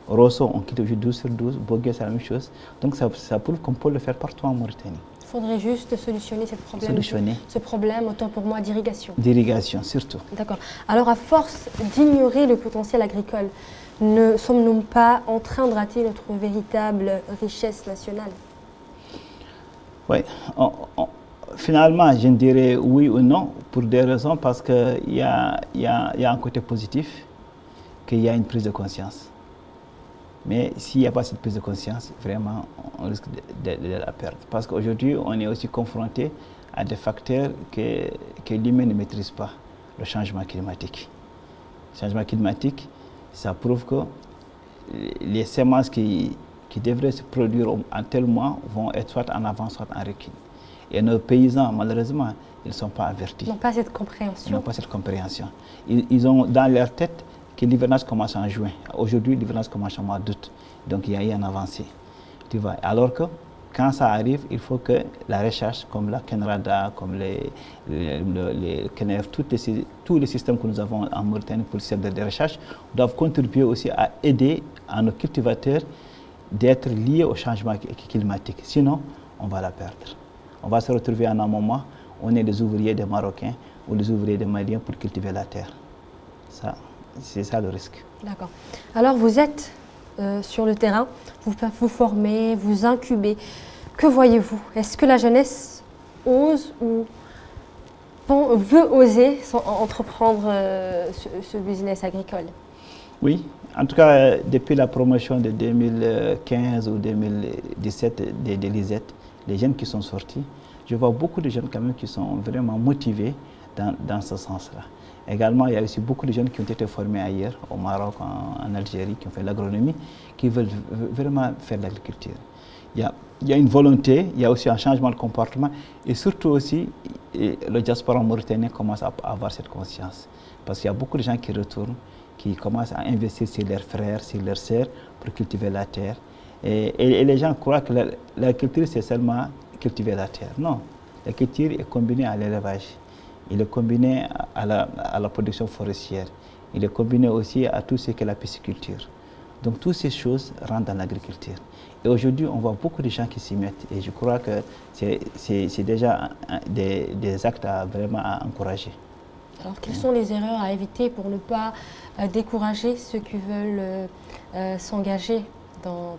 Rosso, on quitte aujourd'hui 12 sur 12. Bogué, c'est la même chose. Donc ça prouve qu'on peut le faire partout en Mauritanie. Il faudrait juste solutionner ce problème, autant pour moi, d'irrigation. D'irrigation, surtout. D'accord. Alors, à force d'ignorer le potentiel agricole, ne sommes-nous pas en train de rater notre véritable richesse nationale? Oui. Finalement, je ne dirais oui ou non, pour des raisons, parce qu'il y a un côté positif, qu'il y a une prise de conscience. Mais s'il n'y a pas cette prise de conscience, vraiment, on risque de la perdre. Parce qu'aujourd'hui, on est aussi confronté à des facteurs que l'humain ne maîtrise pas. Le changement climatique. Le changement climatique, ça prouve que les semences qui devraient se produire en tel mois vont être soit en avant, soit en recul. Et nos paysans, malheureusement, ils ne sont pas avertis. Ils n'ont pas cette compréhension. Ils n'ont pas cette compréhension. Ils ont dans leur tête que l'hivernage commence en juin. Aujourd'hui, l'hivernage commence en mois d'août. Donc, il y a eu une avancée. Tu vois. Alors que, quand ça arrive, il faut que la recherche, comme la Kenrada, comme les KNF, tous les systèmes que nous avons en Mauritanie pour le système de recherche, doivent contribuer aussi à aider à nos cultivateurs d'être liés au changement climatique. Sinon, on va la perdre. On va se retrouver en un moment où on est des ouvriers des Marocains ou des ouvriers des Maliens pour cultiver la terre. C'est ça le risque. D'accord. Alors vous êtes sur le terrain, vous formez, vous incubez. Que voyez-vous? Est-ce que la jeunesse ose ou veut oser entreprendre ce business agricole? Oui. En tout cas, depuis la promotion de 2015 ou 2017 de l'ISET, les jeunes qui sont sortis, je vois beaucoup de jeunes quand même qui sont vraiment motivés dans ce sens-là. Également, il y a aussi beaucoup de jeunes qui ont été formés ailleurs, au Maroc, en Algérie, qui ont fait l'agronomie, qui veulent vraiment faire l'agriculture. Il y a une volonté, il y a aussi un changement de comportement et surtout aussi, le diaspora mauritanien commence à avoir cette conscience. Parce qu'il y a beaucoup de gens qui retournent, qui commencent à investir sur leurs frères, sur leurs sœurs pour cultiver la terre. Et les gens croient que l'agriculture, c'est seulement cultiver la terre. Non, l'agriculture est combinée à l'élevage. il est combiné à la production forestière, il est combiné aussi à tout ce qu'est la pisciculture. Donc toutes ces choses rentrent dans l'agriculture. Et aujourd'hui, on voit beaucoup de gens qui s'y mettent. Et je crois que c'est déjà des actes vraiment à encourager. Alors, quelles sont les erreurs à éviter pour ne pas décourager ceux qui veulent s'engager dans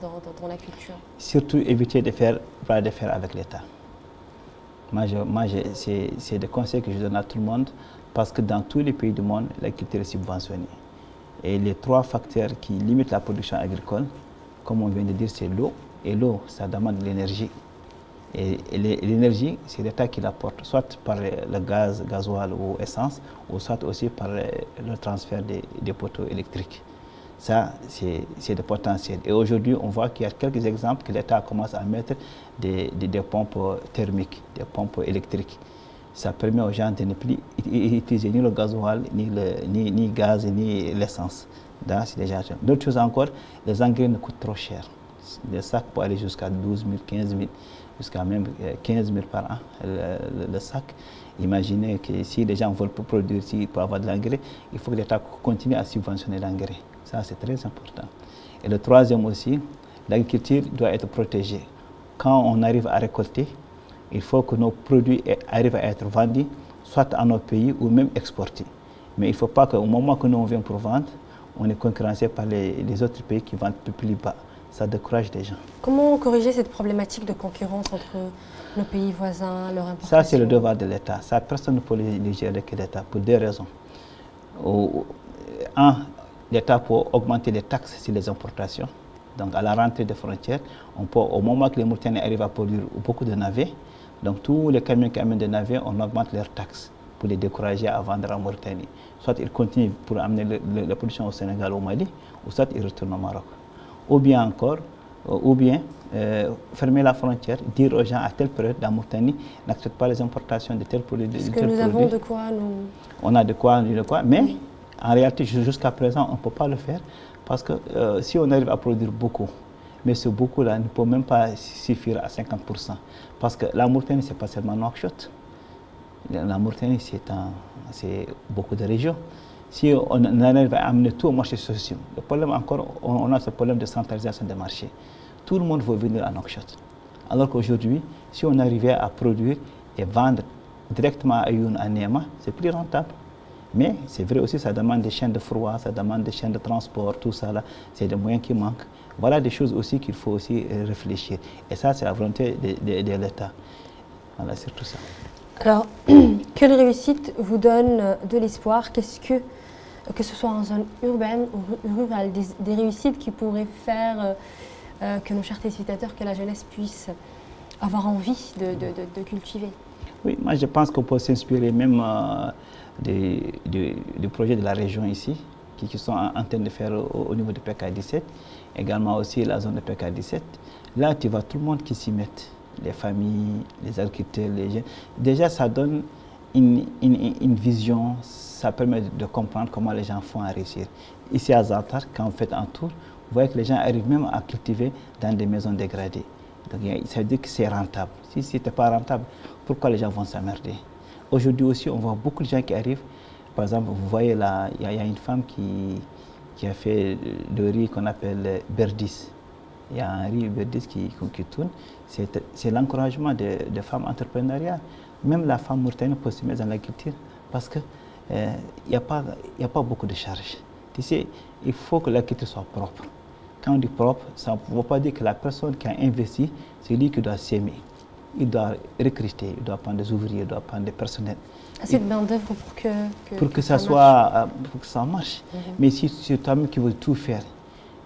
la culture? Surtout éviter de faire bras de fer avec l'État. C'est des conseils que je donne à tout le monde parce que dans tous les pays du monde, la culture est subventionnée. Et les 3 facteurs qui limitent la production agricole, comme on vient de dire, c'est l'eau. Et l'eau, ça demande de l'énergie. Et l'énergie, c'est l'État qui l'apporte, soit par le gaz, gasoil ou essence, ou soit aussi par le transfert des poteaux électriques. Ça, c'est le potentiel. Et aujourd'hui, on voit qu'il y a quelques exemples que l'État commence à mettre des pompes thermiques, des pompes électriques. Ça permet aux gens de ne plus utiliser ni le gasoil, ni le gaz, ni l'essence. D'autres choses encore, les engrais ne coûtent trop cher. Les sacs peuvent aller jusqu'à 12 000, 15 000, jusqu'à même 15 000 par an, le sac. Imaginez que si les gens veulent produire, pour avoir de l'engrais, il faut que l'État continue à subventionner l'engrais. Ça, c'est très important. Et le troisième aussi, l'agriculture doit être protégée. Quand on arrive à récolter, il faut que nos produits arrivent à être vendus, soit à nos pays ou même exportés. Mais il ne faut pas qu'au moment que nous on vient pour vendre, on est concurrencé par les autres pays qui vendent plus bas. Ça décourage les gens. Comment corriger cette problématique de concurrence entre nos pays voisins, leur importation? Ça, c'est le devoir de l'État. Ça, personne ne peut le gérer que l'État, pour 2 raisons. L'État peut augmenter les taxes sur les importations. Donc, à la rentrée des frontières, au moment que les Mauritaniens arrivent à produire beaucoup de navets, donc tous les camions qui amènent des navets, on augmente leurs taxes pour les décourager à vendre en Mauritanie. Soit ils continuent pour amener la production au Sénégal, au Mali, ou soit ils retournent au Maroc. Ou bien encore, fermer la frontière, dire aux gens à telle période dans Mauritanie, n'accepte pas les importations de tels produits. Parce que nous avons de quoi nous... On a de quoi, mais oui. En réalité, jusqu'à présent, on ne peut pas le faire parce que si on arrive à produire beaucoup, mais ce beaucoup-là ne peut même pas suffire à 50%. Parce que la Mauritanie, ce n'est pas seulement Nouakchott. La Mauritanie, c'est beaucoup de régions. Si on arrive à amener tout au marché social, le problème encore, on a ce problème de centralisation des marchés. Tout le monde veut venir à Nouakchott. Alors qu'aujourd'hui, si on arrivait à produire et vendre directement à Youn, à Néma, c'est plus rentable. Mais c'est vrai aussi, ça demande des chaînes de froid, ça demande des chaînes de transport, tout ça là, c'est des moyens qui manquent. Voilà des choses aussi qu'il faut aussi réfléchir. Et ça, c'est la volonté de l'État. Voilà, c'est tout ça. Alors, quelle réussite vous donne de l'espoir? Qu'est-ce que ce soit en zone urbaine ou rurale, des réussites qui pourraient faire que nos chers téléspectateurs, que la jeunesse puisse avoir envie de cultiver? Oui, moi je pense qu'on peut s'inspirer même des projets de la région ici, qui sont en train de faire au niveau de PK17, également aussi la zone de PK17. Là, tu vois tout le monde qui s'y met, les familles, les agriculteurs, les jeunes. Déjà, ça donne une vision, ça permet de comprendre comment les gens font à réussir. Ici à Zantar, quand vous faites un tour, vous voyez que les gens arrivent même à cultiver dans des maisons dégradées. Donc, ça veut dire que c'est rentable. Si ce n'était pas rentable, pourquoi les gens vont s'emmerder? Aujourd'hui aussi, on voit beaucoup de gens qui arrivent. Par exemple, vous voyez là, il y a une femme qui a fait le riz qu'on appelle Berdis. Il y a un riz Berdis qui tourne. C'est l'encouragement des femmes entrepreneuriales. Même la femme mauritanienne peut se mettre dans l'agriculture parce qu'il n'y a pas beaucoup de charges. Tu sais, il faut que l'agriculture soit propre. Quand on dit propre, ça ne veut pas dire que la personne qui a investi, c'est lui qui doit s'aimer. Il doit recruter, il doit prendre des ouvriers, il doit prendre des personnels. Assez de main-d'œuvre pour que ça marche. Mais si c'est toi-même qui veux tout faire,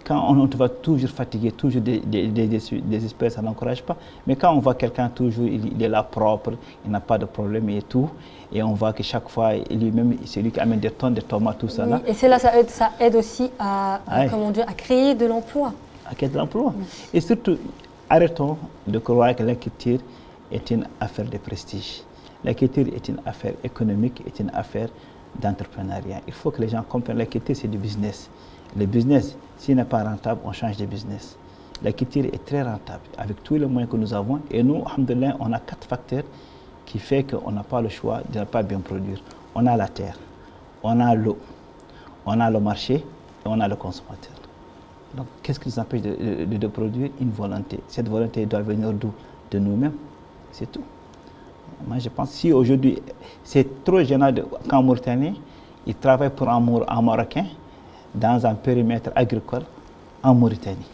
quand on te va toujours fatiguer, toujours des espèces, ça n'encourage pas. Mais quand on voit quelqu'un toujours, il est là propre, il n'a pas de problème et tout, et on voit que chaque fois, lui-même, c'est lui qui amène des tonnes de tomates, tout ça. Oui, là. Et c'est là, ça aide aussi à créer de l'emploi. À créer de l'emploi. Oui. Et surtout, arrêtons de croire que l'agriculture est une affaire de prestige. L'agriculture est une affaire économique, est une affaire d'entrepreneuriat. Il faut que les gens comprennent que l'agriculture, c'est du business. Le business, s'il n'est pas rentable, on change de business. L'agriculture est très rentable avec tous les moyens que nous avons. Et nous, alhamdoulilah, on a 4 facteurs qui fait qu'on n'a pas le choix de ne pas bien produire. On a la terre, on a l'eau, on a le marché et on a le consommateur. Donc, qu'est-ce qui nous empêche de produire? Une volonté. Cette volonté doit venir d'où? De nous-mêmes. C'est tout. Moi, je pense que si aujourd'hui, c'est trop gênant qu'en Mauritanie, ils travaillent pour un Marocain dans un périmètre agricole en Mauritanie.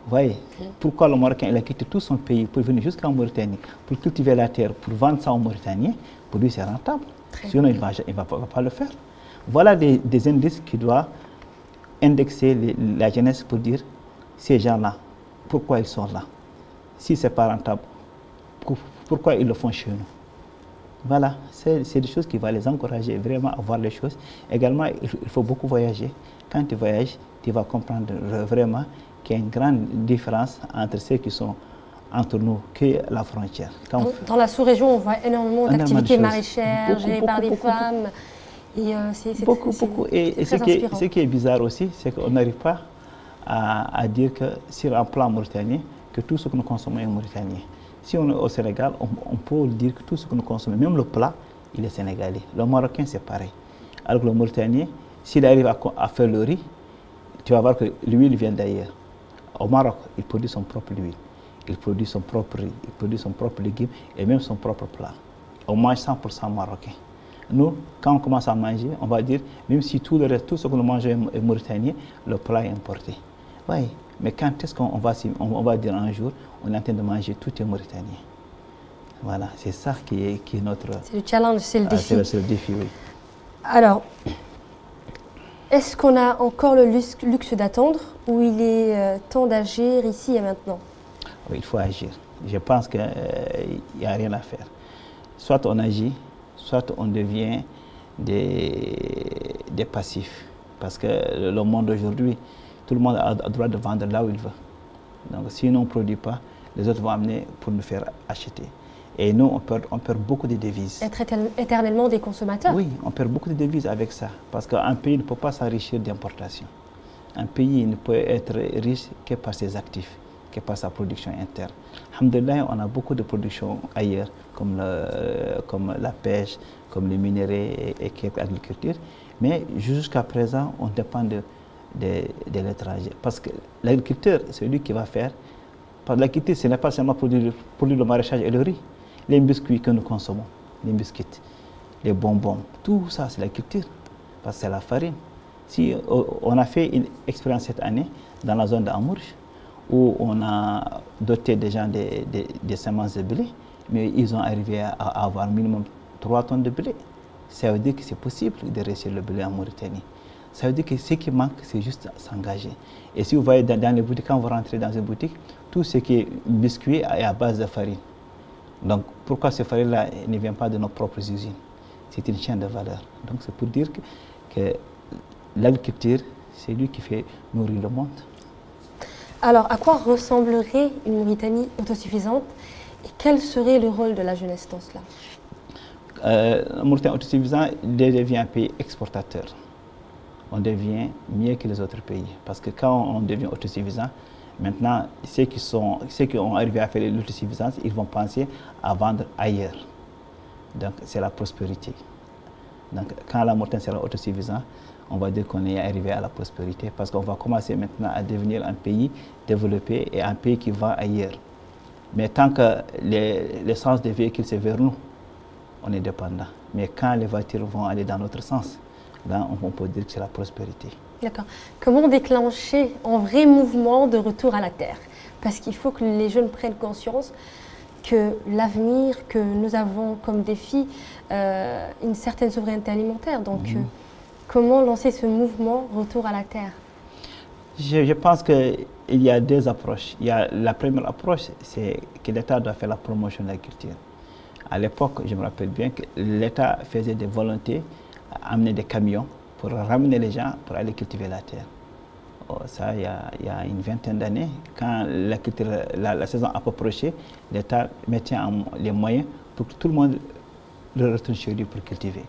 Vous voyez, pourquoi le Marocain il a quitté tout son pays pour venir jusqu'en Mauritanie, pour cultiver la terre, pour vendre ça aux Mauritaniens? Pour lui, c'est rentable. Sinon, il ne va pas le faire. Voilà des indices qui doivent indexer la jeunesse pour dire ces gens-là, pourquoi ils sont là? Si ce n'est pas rentable, pourquoi ils le font chez nous? Voilà, c'est des choses qui vont les encourager vraiment à voir les choses. Également, il faut beaucoup voyager. Quand tu voyages, tu vas comprendre vraiment qu'il y a une grande différence entre ceux qui sont entre nous que la frontière. Dans la sous-région, on voit énormément d'activités maraîchères gérées par des femmes. Et beaucoup. Et ce qui est bizarre aussi, c'est qu'on n'arrive pas à dire que sur un plan mauritanien, que tout ce que nous consommons est mauritanien. Si on est au Sénégal, on peut dire que tout ce que nous consommons, même le plat, il est sénégalais. Le Marocain, c'est pareil. Alors que le Mauritanien, s'il arrive à faire le riz, tu vas voir que l'huile vient d'ailleurs. Au Maroc, il produit son propre huile, il produit son propre riz, il produit son propre légume et même son propre plat. On mange 100% marocain. Nous, quand on commence à manger, on va dire, même si tout le reste, tout ce que nous mangeons est mauritanien, le plat est importé. Oui, mais quand est-ce qu'on va dire un jour, on est en train de manger tout est mauritanien? Voilà, c'est ça qui est notre... C'est le challenge, c'est le défi. C'est le défi, oui. Alors, est-ce qu'on a encore le luxe d'attendre ou il est temps d'agir ici et maintenant? Oui, il faut agir. Je pense qu'il n'y a rien à faire. Soit on agit, soit on devient des passifs. Parce que le monde aujourd'hui, tout le monde a le droit de vendre là où il veut. Donc si nous ne produisons pas, les autres vont amener pour nous faire acheter. Et nous, on perd beaucoup de devises. Être éternellement des consommateurs? Oui, on perd beaucoup de devises avec ça. Parce qu'un pays ne peut pas s'enrichir d'importation. Un pays ne peut être riche que par ses actifs, que par sa production interne. Alhamdoulilah, on a beaucoup de production ailleurs, comme la pêche, comme les minéraux et l'agriculture. Mais jusqu'à présent, on dépend de l'étranger. Parce que l'agriculteur, c'est lui qui va faire. Parce que l'agriculture, ce n'est pas seulement produire le maraîchage et le riz. Les biscuits que nous consommons, les biscuits, les bonbons, tout ça, c'est l'agriculture. Parce que c'est la farine. Si on a fait une expérience cette année dans la zone d'Amourj, où on a doté des gens des semences de blé, mais ils ont arrivé à avoir minimum 3 tonnes de blé. Ça veut dire que c'est possible de réussir le blé en Mauritanie. Ça veut dire que ce qui manque, c'est juste s'engager. Et si vous voyez dans les boutiques, quand vous rentrez dans une boutique, tout ce qui est biscuit est à base de farine. Donc pourquoi ce farine-là ne vient pas de nos propres usines? C'est une chaîne de valeur. Donc c'est pour dire que l'agriculture, c'est lui qui fait nourrir le monde. Alors, à quoi ressemblerait une Mauritanie autosuffisante et quel serait le rôle de la jeunesse dans cela? La Mauritanie autosuffisante devient un pays exportateur. On devient mieux que les autres pays. Parce que quand on devient autosuffisant, maintenant, ceux qui ont arrivé à faire l'autosuffisance, ils vont penser à vendre ailleurs. Donc, c'est la prospérité. Donc, quand la Mauritanie sera autosuffisante, on va dire qu'on est arrivé à la prospérité parce qu'on va commencer maintenant à devenir un pays développé et un pays qui va ailleurs. Mais tant que l'essence des véhicules, c'est vers nous, on est dépendant. Mais quand les voitures vont aller dans notre sens, là, on peut dire que c'est la prospérité. D'accord. Comment déclencher un vrai mouvement de retour à la terre? Parce qu'il faut que les jeunes prennent conscience que l'avenir que nous avons comme défi, une certaine souveraineté alimentaire. Donc, comment lancer ce mouvement retour à la terre? Je pense qu'il y a deux approches. La première approche, c'est que l'État doit faire la promotion de l'agriculture. À l'époque, je me rappelle bien que l'État faisait des volontés, amener des camions pour ramener les gens pour aller cultiver la terre. Ça, il y a une vingtaine d'années, quand la saison a approché, l'État mettait les moyens pour que tout le monde retourne chez lui pour cultiver.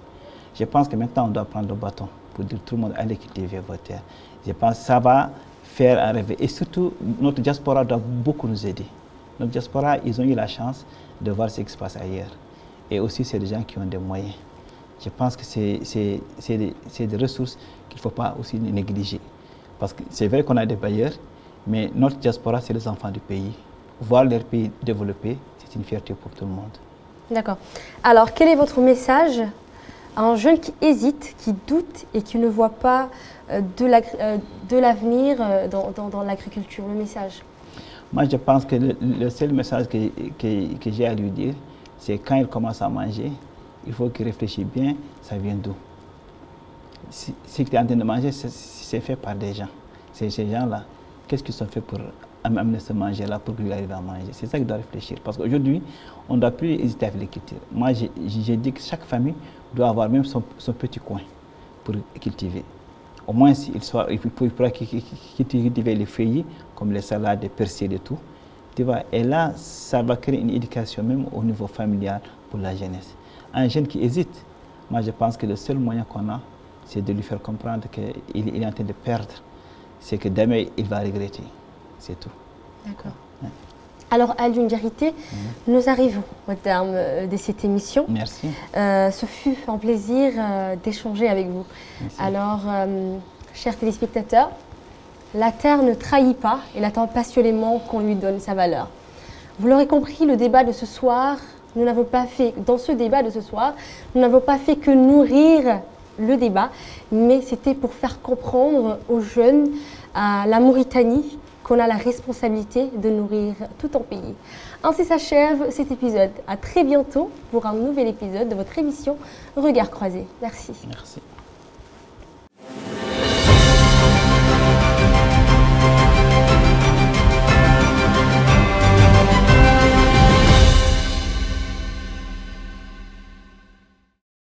Je pense que maintenant, on doit prendre le bâton pour dire tout le monde allez cultiver votre terre. Je pense que ça va faire un rêve. Et surtout, notre diaspora doit beaucoup nous aider. Notre diaspora, ils ont eu la chance de voir ce qui se passe ailleurs. et aussi c'est des gens qui ont des moyens. Je pense que c'est des ressources qu'il ne faut pas aussi négliger. Parce que c'est vrai qu'on a des bailleurs, mais notre diaspora, c'est les enfants du pays. Voir leur pays développer, c'est une fierté pour tout le monde. D'accord. Alors, quel est votre message à un jeune qui hésite, qui doute et qui ne voit pas de l'avenir dans l'agriculture, le message? Moi, je pense que le seul message que j'ai à lui dire, c'est quand il commence à manger, il faut qu'il réfléchisse bien, ça vient d'où. Ce qu'il est en train de manger, c'est fait par des gens. Ces gens-là, qu'est-ce qu'ils ont fait pour amener ce manger-là pour qu'il arrive à manger? C'est ça qu'il doit réfléchir. Parce qu'aujourd'hui, on ne doit plus hésiter avec les cultures. Moi, j'ai dit que chaque famille doit avoir même son petit coin pour cultiver. Au moins, il pourra cultiver les feuilles, comme les salades, les persils et tout. Tu vois, et là, ça va créer une éducation même au niveau familial pour la jeunesse. Un jeune qui hésite, moi je pense que le seul moyen qu'on a, c'est de lui faire comprendre qu'il est en train de perdre. C'est que demain, il va regretter. C'est tout. D'accord. Ouais. Alors, Alioune Diarité, nous arrivons au terme de cette émission. Merci. Ce fut un plaisir d'échanger avec vous. Merci. Alors, chers téléspectateurs, la terre ne trahit pas, elle attend passionnément qu'on lui donne sa valeur. Vous l'aurez compris, le débat de ce soir, dans ce débat de ce soir, nous n'avons pas fait que nourrir le débat, mais c'était pour faire comprendre aux jeunes, à la Mauritanie, qu'on a la responsabilité de nourrir tout un pays. Ainsi s'achève cet épisode. À très bientôt pour un nouvel épisode de votre émission Regard croisé. Merci. Merci.